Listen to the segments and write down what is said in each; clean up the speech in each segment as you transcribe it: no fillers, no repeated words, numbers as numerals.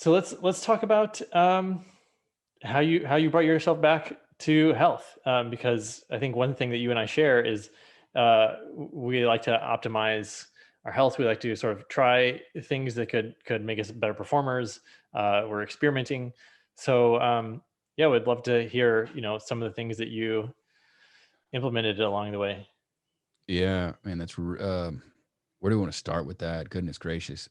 So let's talk about how you brought yourself back to health, because I think one thing that you and I share is we like to optimize our health. We like to sort of try things that could make us better performers. We're experimenting, so yeah, we'd love to hear some of the things that you implemented along the way. Yeah, man, where do we want to start with that? Goodness gracious.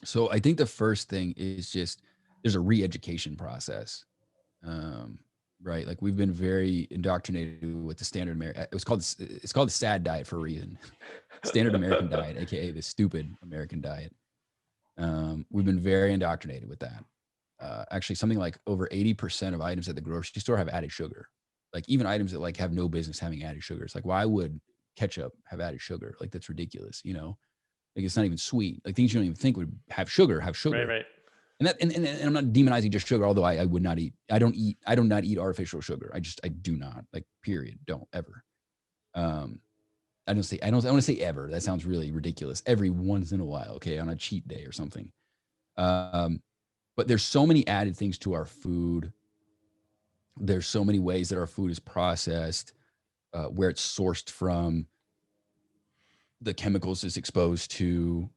So I think the first thing is just there's a re-education process. Um, right? Like we've been very indoctrinated with the standard American. It's called the SAD diet for a reason. Standard American diet, aka the stupid American diet. We've been very indoctrinated with that. Actually, something like over 80% of items at the grocery store have added sugar. Like even items that like have no business having added sugar. It's like, why would ketchup have added sugar? Like that's ridiculous, you know? Like it's not even sweet. Like things you don't even think would have sugar have Right, sugar. right. And I'm not demonizing just sugar, although I would not eat. I do not eat artificial sugar. I do not, like, period. Don't ever. Um, I don't want to say ever. That sounds really ridiculous. Every once in a while, okay, on a cheat day or something. Um, but there's so many added things to our food. There's so many ways that our food is processed, where it's sourced from, the chemicals it's exposed to.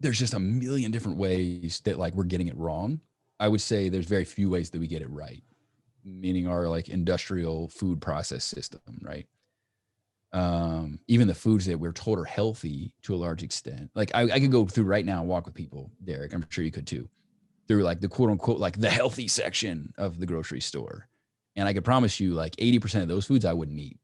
There's just a million different ways that like we're getting it wrong. I would say there's very few ways that we get it right, meaning our like industrial food process system, right? Even the foods that we're told are healthy to a large extent. Like I could go through right now and walk with people, Derek. I'm sure you could too, through like the quote unquote like the healthy section of the grocery store. And I could promise you like 80% of those foods I wouldn't eat.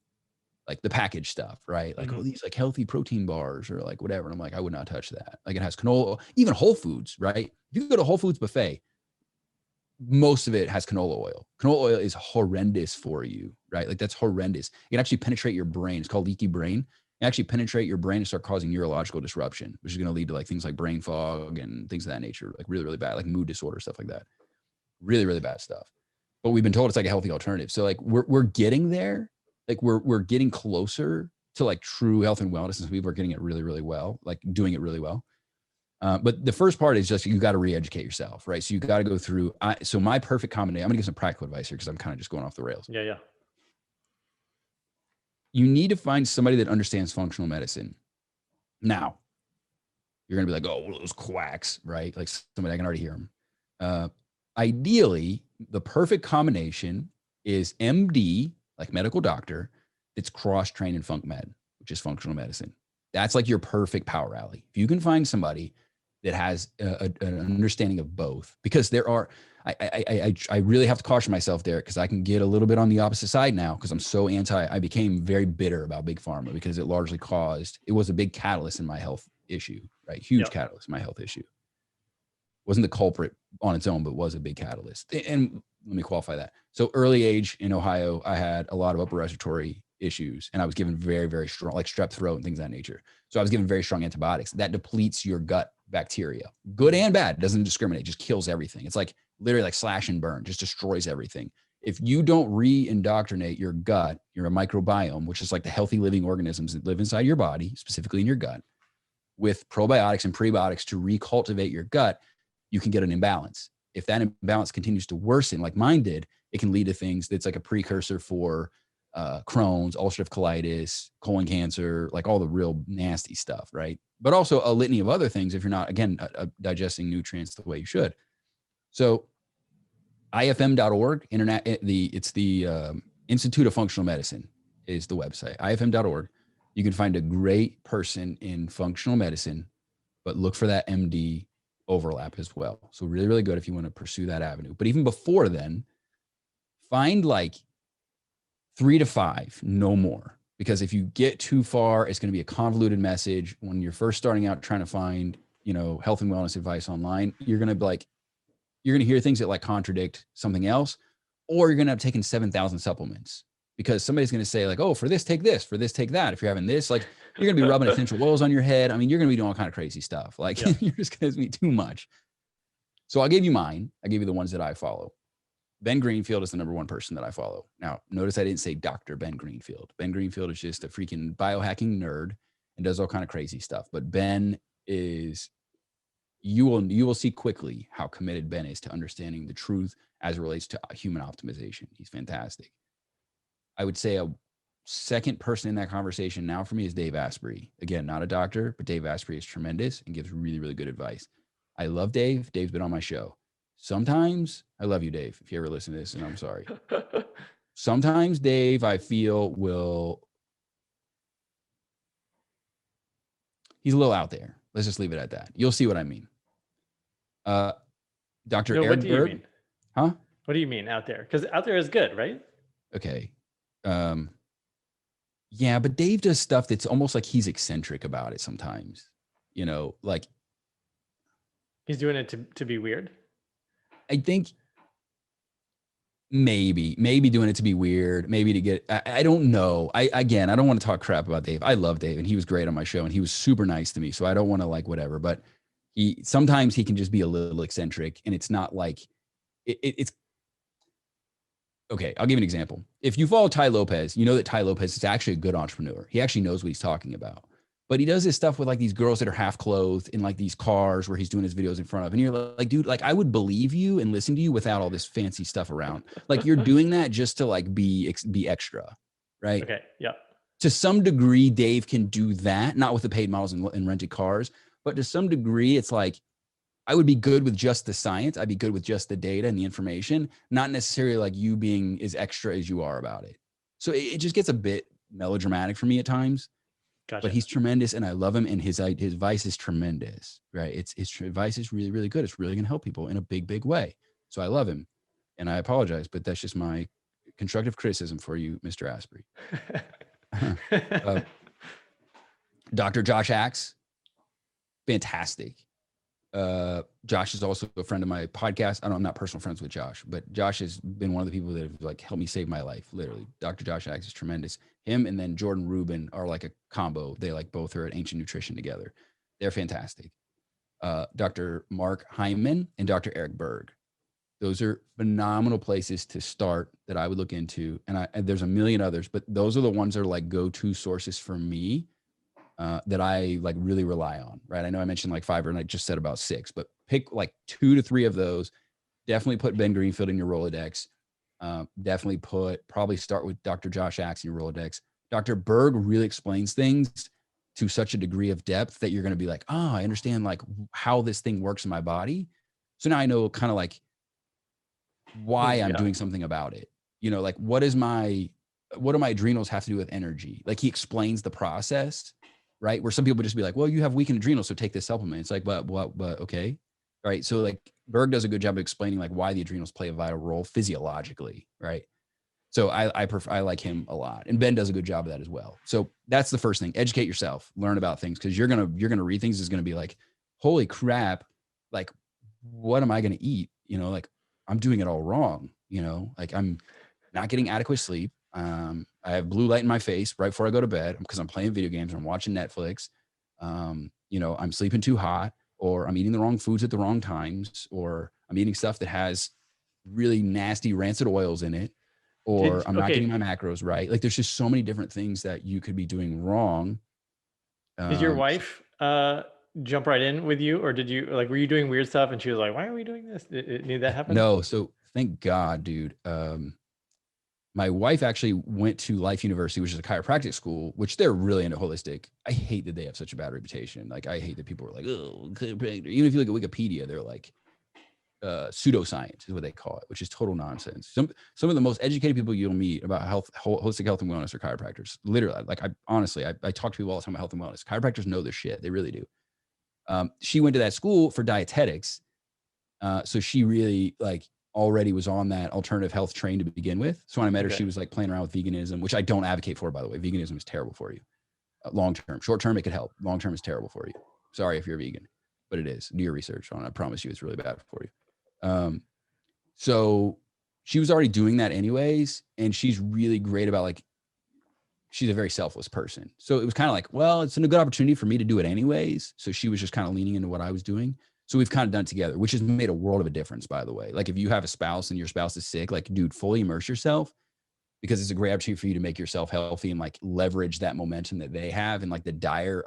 Like the packaged stuff, right? Like, oh, Mhm. these like healthy protein bars or like whatever. And I'm like, I would not touch that. Like it has canola, even Whole Foods, right? If you go to Whole Foods buffet, most of it has canola oil. Canola oil is horrendous for you, right? Like that's horrendous. It can actually penetrate your brain. It's called leaky brain. It actually penetrate your brain and start causing neurological disruption, which is going to lead to like things like brain fog and things of that nature, like really, really bad, like mood disorder, stuff like that. Really, really bad stuff. But we've been told it's like a healthy alternative. So like we're getting there. Like we're getting closer to like true health and wellness, and people are getting it really, really well, like doing it really well. But the first part is just you got to re-educate yourself, right? So you got to go through. So my perfect combination. I'm gonna give some practical advice here because I'm kind of just going off the rails. Yeah, yeah. You need to find somebody that understands functional medicine. Now you're gonna be like, oh, well, those quacks, right? Like somebody I can already hear them. Uh, Ideally, the perfect combination is MD, like medical doctor, that's cross-trained in funk med, which is functional medicine. That's like your perfect power alley. If you can find somebody that has an understanding of both, because there are, I really have to caution myself there because I can get a little bit on the opposite side now because I'm so anti. I became very bitter about big pharma because it largely it was a big catalyst in my health issue, right? Huge Yeah. catalyst in my health issue. Wasn't the culprit on its own, but was a big catalyst. And let me qualify that. So early age in Ohio, I had a lot of upper respiratory issues and I was given very, very strong, like strep throat and things of that nature. So I was given very strong antibiotics that depletes your gut bacteria, good and bad, doesn't discriminate, just kills everything. It's like literally like slash and burn, just destroys everything. If you don't re-indoctrinate your gut, your microbiome, which is like the healthy living organisms that live inside your body, specifically in your gut, with probiotics and prebiotics to recultivate your gut, you can get an imbalance. If that imbalance continues to worsen, like mine did, it can lead to things that's like a precursor for Crohn's, ulcerative colitis, colon cancer, like all the real nasty stuff, right? But also a litany of other things if you're not, again, digesting nutrients the way you should. So ifm.org, it's the Institute of Functional Medicine is the website, ifm.org. You can find a great person in functional medicine, but look for that MD overlap as well. So really, really good if you want to pursue that avenue. But even before then, find like 3 to 5, no more. Because if you get too far, it's going to be a convoluted message. When you're first starting out trying to find, health and wellness advice online, you're going to be like, you're going to hear things that like contradict something else, or you're going to have taken 7,000 supplements because somebody's going to say like, oh, for this, take this, for this, take that. If you're having this, like you're going to be rubbing essential oils on your head. I mean, you're going to be doing all kind of crazy stuff. Like Yeah. you're just going to be too much. So I'll give you mine. I give you the ones that I follow. Ben Greenfield is the number one person that I follow. Now, notice I didn't say Dr. Ben Greenfield. Ben Greenfield is just a freaking biohacking nerd and does all kind of crazy stuff. But Ben is, you will see quickly how committed Ben is to understanding the truth as it relates to human optimization. He's fantastic. I would say a second person in that conversation now for me is Dave Asprey. Again, not a doctor, but Dave Asprey is tremendous and gives really, really good advice. I love Dave. Dave's been on my show. Sometimes, I love you, Dave, if you ever listen to this, and I'm sorry. Sometimes Dave, I feel, he's a little out there. Let's just leave it at that. You'll see what I mean. Dr. No, what Eric do you Berg, mean? huh? What do you mean out there? Because out there is good, right? Okay. Yeah, but Dave does stuff that's almost like he's eccentric about it sometimes. Like He's doing it to be weird. I think maybe doing it to be weird, maybe to get, I don't know. I don't want to talk crap about Dave. I love Dave and he was great on my show and he was super nice to me. So I don't want to like whatever, but sometimes he can just be a little eccentric and it's not like it's okay. I'll give you an example. If you follow Tai Lopez, you know that Tai Lopez is actually a good entrepreneur. He actually knows what he's talking about. But he does this stuff with like these girls that are half clothed in like these cars where he's doing his videos in front of. And you're like, dude, like I would believe you and listen to you without all this fancy stuff around. Like you're doing that just to like be extra, right? Okay. Yeah. To some degree, Dave can do that, not with the paid models and rented cars, but to some degree, it's like I would be good with just the science. I'd be good with just the data and the information, not necessarily like you being as extra as you are about it. So it just gets a bit melodramatic for me at times. Gotcha. But he's tremendous and I love him and his advice is tremendous, right? His advice is really, really good. It's really going to help people in a big, big way. So I love him and I apologize, but that's just my constructive criticism for you, Mr. Asprey. Dr. Josh Axe, fantastic. Josh is also a friend of my podcast. I'm not personal friends with Josh, but Josh has been one of the people that have like helped me save my life. Literally, Dr. Josh Axe is tremendous. Him and then Jordan Rubin are like a combo. They like both are at Ancient Nutrition together. They're fantastic. Dr. Mark Hyman and Dr. Eric Berg. Those are phenomenal places to start that I would look into. And there's a million others, but those are the ones that are like go-to sources for me. That I like really rely on, right? I know I mentioned like 5 and I just said about 6, but pick like 2 to 3 of those. Definitely put Ben Greenfield in your Rolodex. Definitely probably start with Dr. Josh Axe in your Rolodex. Dr. Berg really explains things to such a degree of depth that you're going to be like, oh, I understand like how this thing works in my body. So now I know kind of like why I'm doing something about it. Like what do my adrenals have to do with energy? Like he explains the process. Right. Where some people just be like, well, you have weakened adrenals, so take this supplement. It's like, but okay. All right. So like Berg does a good job of explaining like why the adrenals play a vital role physiologically. Right. So I like him a lot. And Ben does a good job of that as well. So that's the first thing. Educate yourself, learn about things. Cause you're going to read things is going to be like, holy crap. Like, what am I going to eat? Like I'm doing it all wrong. Like I'm not getting adequate sleep. I have blue light in my face right before I go to bed because I'm playing video games or I'm watching Netflix. I'm sleeping too hot or I'm eating the wrong foods at the wrong times or I'm eating stuff that has really nasty rancid oils in it or I'm not getting my macros right. Like there's just so many different things that you could be doing wrong. Did your wife jump right in with you or did you like, were you doing weird stuff and she was like, why are we doing this? Did that happen? No. So thank God, dude. My wife actually went to Life University, which is a chiropractic school, which they're really into holistic. I hate that they have such a bad reputation. Like I hate that people are like, oh, chiropractor. Even if you look at Wikipedia, they're like pseudoscience is what they call it, which is total nonsense. Some of the most educated people you'll meet about health, holistic health and wellness are chiropractors. Literally, like I talk to people all the time about health and wellness. Chiropractors know their shit. They really do. She went to that school for dietetics. So she really like already was on that alternative health train to begin with. So when I met her, she was like playing around with veganism, which I don't advocate for, by the way. Veganism is terrible for you. Long-term, short-term, it could help. Long-term is terrible for you. Sorry if you're vegan, but it is. Do your research on it. I promise you it's really bad for you. So she was already doing that anyways. And she's really great about like, she's a very selfless person. So it was kind of like, well, it's a good opportunity for me to do it anyways. So she was just kind of leaning into what I was doing. So we've kind of done it together, which has made a world of a difference, by the way. Like if you have a spouse and your spouse is sick, like, dude, fully immerse yourself because it's a great opportunity for you to make yourself healthy and like leverage that momentum that they have and like the dire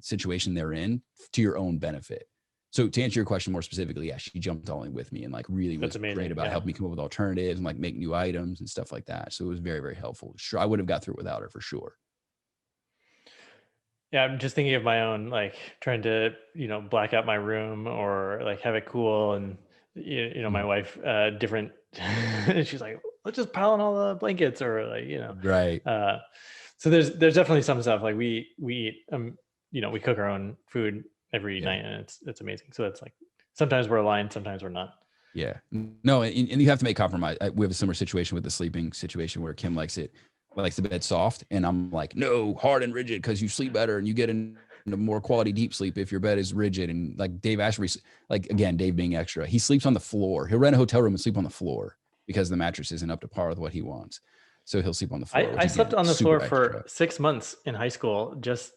situation they're in to your own benefit. So to answer your question more specifically, yeah, she jumped all in with me and like really That's was amazing. great about Yeah. helping me come up with alternatives and like make new items and stuff like that. So it was very, very helpful. Sure, I would have got through it without her for sure. Yeah, I'm just thinking of my own, like trying to, black out my room or like have it cool. And, my Mhm. wife, different, she's like, let's just pile on all the blankets or like, Right. uh, so there's definitely some stuff like we eat, we cook our own food every Yeah. night and it's amazing. So it's like, sometimes we're aligned, sometimes we're not. Yeah. No, and you have to make compromise. We have a similar situation with the sleeping situation where Kim likes the bed soft, and I'm like, no, hard and rigid because you sleep better and you get into more quality deep sleep if your bed is rigid. And like Dave Ashbury, like again, Dave being extra, he sleeps on the floor. He'll rent a hotel room and sleep on the floor because the mattress isn't up to par with what he wants. So he'll sleep on the floor, which I slept again, on the floor super for extra. 6 months in high school. Just,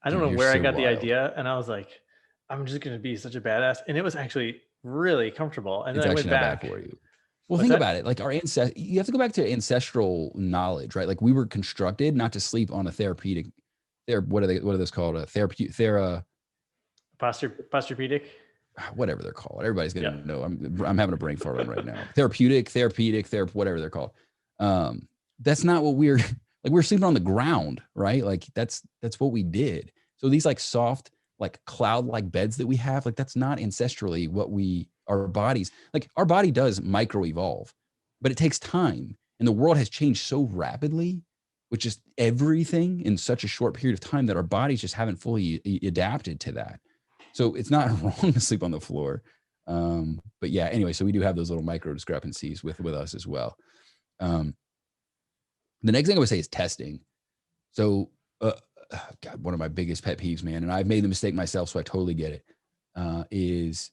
I don't Dude, know you're where I so got the wild. idea. And I was like, I'm just going to be such a badass. And it was actually really comfortable. And then It's I went actually not bad back. for you. Well, What's think that? about it. Like our ancestors, you have to go back to ancestral knowledge, right? Like we were constructed not to sleep on a therapeutic, what are those called? A therapeutic, Posturepedic. whatever they're called. Everybody's gonna Yeah. know. I'm having a brain fart on right now. Whatever they're called. That's not what we're like. We're sleeping on the ground, right? Like that's what we did. So these like soft, like cloud like beds that we have, like that's not ancestrally what our bodies like. Our body does micro evolve, but it takes time, and the world has changed so rapidly with just everything in such a short period of time that our bodies just haven't fully adapted to that. So it's not wrong to sleep on the floor. But yeah, anyway, so we do have those little micro discrepancies with us as well. Um, the next thing I would say is testing. So, God, one of my biggest pet peeves, man, and I've made the mistake myself, so I totally get it, is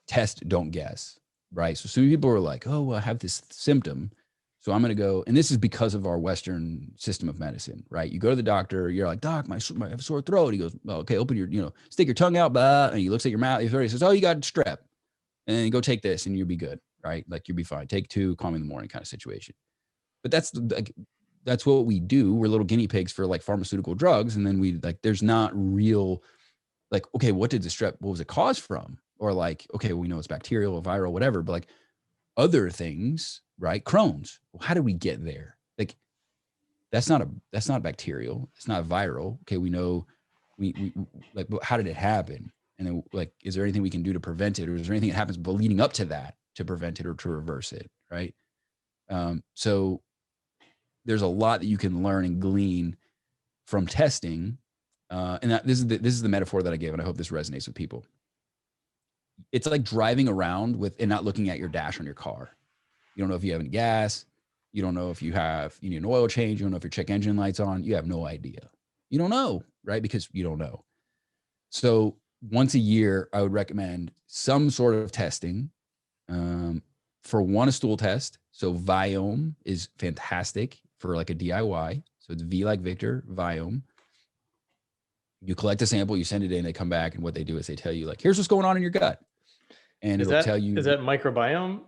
test, don't guess, right? So some people are like, oh, well, I have this symptom. So I'm going to go, and this is because of our Western system of medicine, right? You go to the doctor, you're like, doc, I have a sore throat. He goes, well, okay, open stick your tongue out, blah, and he looks at your mouth. He says, oh, you got strep, and then go take this, and you'll be good, right? Like you'll be fine. Take two, call me in the morning, kind of situation. But that's what we do. We're little guinea pigs for like pharmaceutical drugs, and then there's not real like, okay, what was it caused from? Or like, okay, we know it's bacterial or viral, whatever, but like other things, right? Crohn's. Well, how did we get there? Like, that's not bacterial. It's not viral. Okay, we know we like, but how did it happen? And then like, is there anything we can do to prevent it? Or is there anything that happens leading up to that to prevent it or to reverse it? Right. So there's a lot that you can learn and glean from testing. This is the metaphor that I gave, and I hope this resonates with people. It's like driving around and not looking at your dash on your car. You don't know if you have any gas. You don't know if you need an oil change. You don't know if your check engine light's on. You have no idea. You don't know, right? Because you don't know. So once a year, I would recommend some sort of testing. For one, a stool test. So Viome is fantastic for like a DIY. So it's V like Victor, Viome. You collect a sample, you send it in, they come back, and what they do is they tell you like, here's what's going on in your gut, and Is it'll tell that you. microbiome,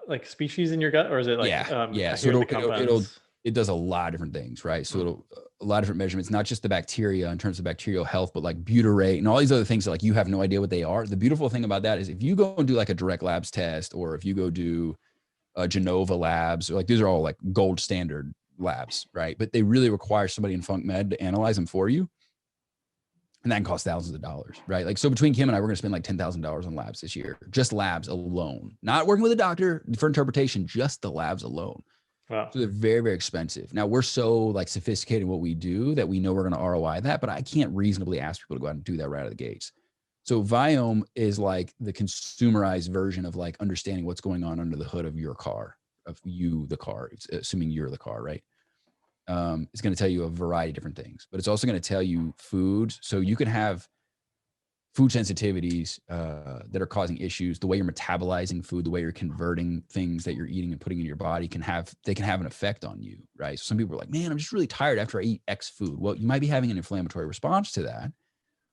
like species in your gut, or is it like, Yeah. So here's the compounds? it does a lot of different things, right? So Mm. it'll a lot of different measurements, not just the bacteria in terms of bacterial health, but like butyrate and all these other things that like you have no idea what they are. The beautiful thing about that is if you go and do like a direct labs test, or if you go do Genova labs, or like these are all like gold standard labs, right? But they really require somebody in Funk Med to analyze them for you. And that can cost thousands of dollars, right? Like, so between Kim and I, we're going to spend like $10,000 on labs this year, just labs alone, not working with a doctor for interpretation, just the labs alone. Wow. So they're very, very expensive. Now we're so like sophisticated in what we do that we know we're going to ROI that, but I can't reasonably ask people to go out and do that right out of the gates. So Viome is like the consumerized version of like understanding what's going on under the hood of your car, of you, the car, assuming you're the car, right? It's going to tell you a variety of different things, but it's also going to tell you foods. So you can have food sensitivities that are causing issues. The way you're metabolizing food, the way you're converting things that you're eating and putting in your body can have an effect on you, right? So some people are like, man, I'm just really tired after I eat X food. Well, you might be having an inflammatory response to that,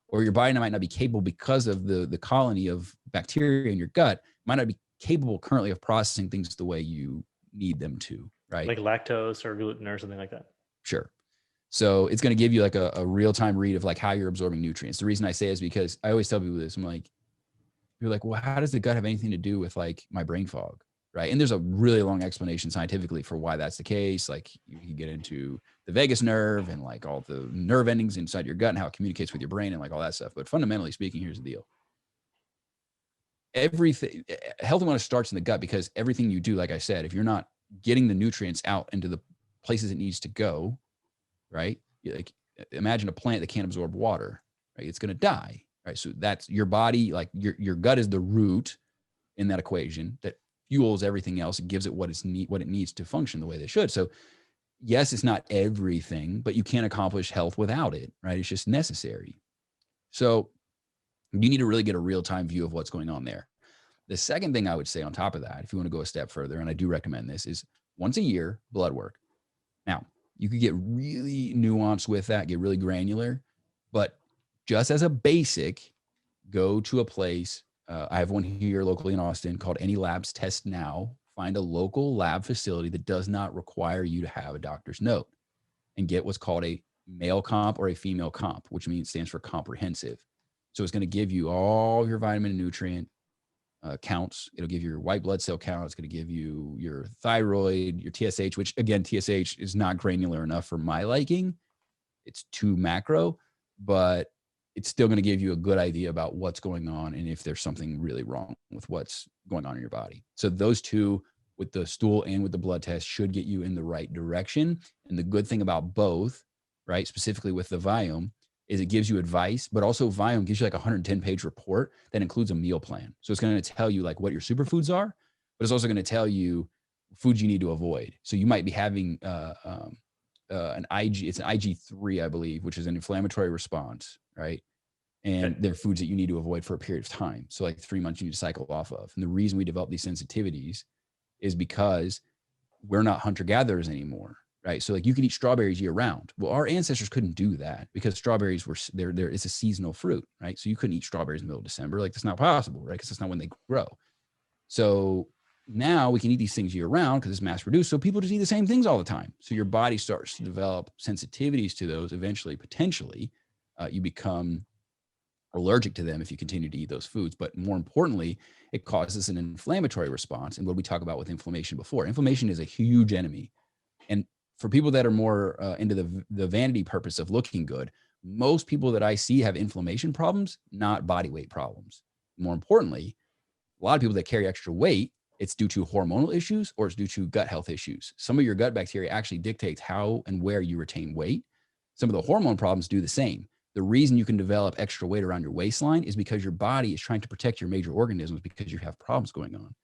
or your body might not be capable because of the colony of bacteria in your gut might not be capable currently of processing things the way you need them to, right? Like lactose or gluten or something like that. Sure. So it's going to give you like a real-time read of like how you're absorbing nutrients. The reason I say is because I always tell people this. I'm like, you're like, well, how does the gut have anything to do with like my brain fog? Right. And there's a really long explanation scientifically for why that's the case. Like you can get into the vagus nerve and like all the nerve endings inside your gut and how it communicates with your brain and like all that stuff. But fundamentally speaking, here's the deal. Everything, health and wellness starts in the gut, because everything you do, like I said, if you're not getting the nutrients out into the places it needs to go, right? Like imagine a plant that can't absorb water, right? It's going to die, right? So that's your body, like your gut is the root in that equation that fuels everything else. It gives it what it needs to function the way they should. So yes, it's not everything, but you can't accomplish health without it, right? It's just necessary. So you need to really get a real-time view of what's going on there. The second thing I would say on top of that, if you want to go a step further, and I do recommend this, is once a year, blood work. Now, you could get really nuanced with that, get really granular, but just as a basic, go to a place. I have one here locally in Austin called Any Labs Test Now. Find a local lab facility that does not require you to have a doctor's note, and get what's called a male comp or a female comp, which means it stands for comprehensive. So it's going to give you all your vitamin and nutrient counts. It'll give you your white blood cell count. It's going to give you your thyroid, your TSH, which again, TSH is not granular enough for my liking. It's too macro, but it's still going to give you a good idea about what's going on and if there's something really wrong with what's going on in your body. So those two, with the stool and with the blood test, should get you in the right direction. And the good thing about both, right, specifically with the Viome, is it gives you advice, but also Viome gives you like a 110-page report that includes a meal plan. So it's going to tell you like what your superfoods are, but it's also going to tell you foods you need to avoid. So you might be having an it's an IG3, I believe, which is an inflammatory response, right? And they're foods that you need to avoid for a period of time. So like 3 months you need to cycle off of. And the reason we develop these sensitivities is because we're not hunter-gatherers anymore, right? So like you can eat strawberries year round. Well, our ancestors couldn't do that because strawberries were it's a seasonal fruit, right? So you couldn't eat strawberries in the middle of December. Like that's not possible, right? Because that's not when they grow. So now we can eat these things year round because it's mass produced. So people just eat the same things all the time. So your body starts to develop sensitivities to those. Eventually, potentially, you become allergic to them if you continue to eat those foods. But more importantly, it causes an inflammatory response. And what we talk about with inflammation before, inflammation is a huge enemy. And for people that are more into the vanity purpose of looking good, most people that I see have inflammation problems, not body weight problems. More importantly, a lot of people that carry extra weight, it's due to hormonal issues or it's due to gut health issues. Some of your gut bacteria actually dictates how and where you retain weight. Some of the hormone problems do the same. The reason you can develop extra weight around your waistline is because your body is trying to protect your major organisms because you have problems going on.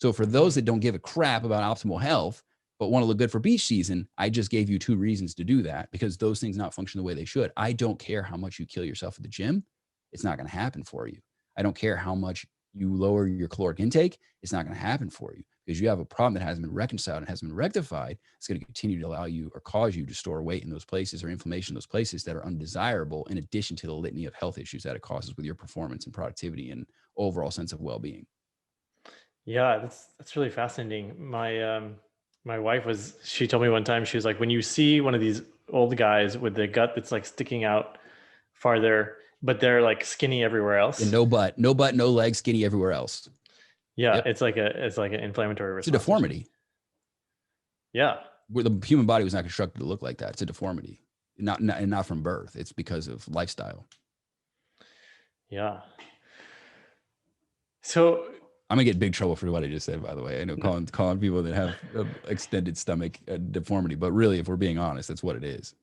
So for those that don't give a crap about optimal health, but want to look good for beach season, I just gave you 2 reasons to do that because those things not function the way they should. I don't care how much you kill yourself at the gym. It's not going to happen for you. I don't care how much you lower your caloric intake. It's not going to happen for you because you have a problem that hasn't been reconciled and hasn't been rectified. It's going to continue to allow you or cause you to store weight in those places or inflammation in those places that are undesirable, in addition to the litany of health issues that it causes with your performance and productivity and overall sense of well-being. Yeah, that's really fascinating. My wife she told me one time, she was like, when you see one of these old guys with the gut that's like sticking out farther, but they're like skinny everywhere else. And no butt, no legs, skinny everywhere else. Yeah, Yep. it's like an inflammatory response. It's a deformity. Yeah. Where the human body was not constructed to look like that. It's a deformity. Not from birth. It's because of lifestyle. Yeah. So I'm gonna get in big trouble for what I just said, by the way. I know calling people that have extended stomach a deformity, but really, if we're being honest, that's what it is.